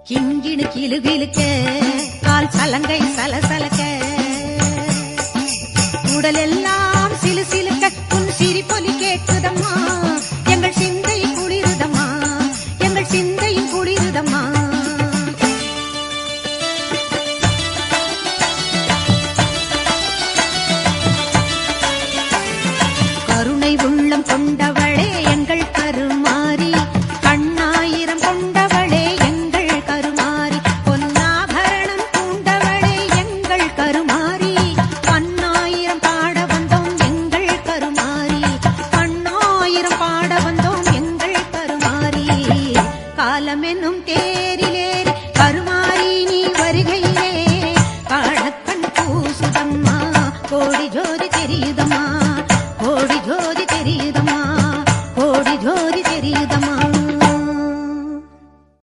கிங்கிடு கிளுகிழுக்க கால் சலங்கை சலசலக்க உடலெல்லாம் சிலு சிலுக்க உன் சிரிப்பொலி கேட்குதம்மா எங்கள் சிந்தை குளிருதம்மா எங்கள் சிந்தையும் குளிருதம்மா கருணை உள்ளம் கொண்டவளே எங்கள் கருமாரி கண்ணாயிரம் கொண்டவளே எங்கள் கருமாரி பொன்னாபரணம் பூண்டவளே எங்கள் கருமாரி பன்னாயிரம் பாட வந்தோம் எங்கள் கருமாரி பன்னாயிரம் பாட வந்தோம் எங்கள் கருமாரி காலம் என்னும் தேரிலே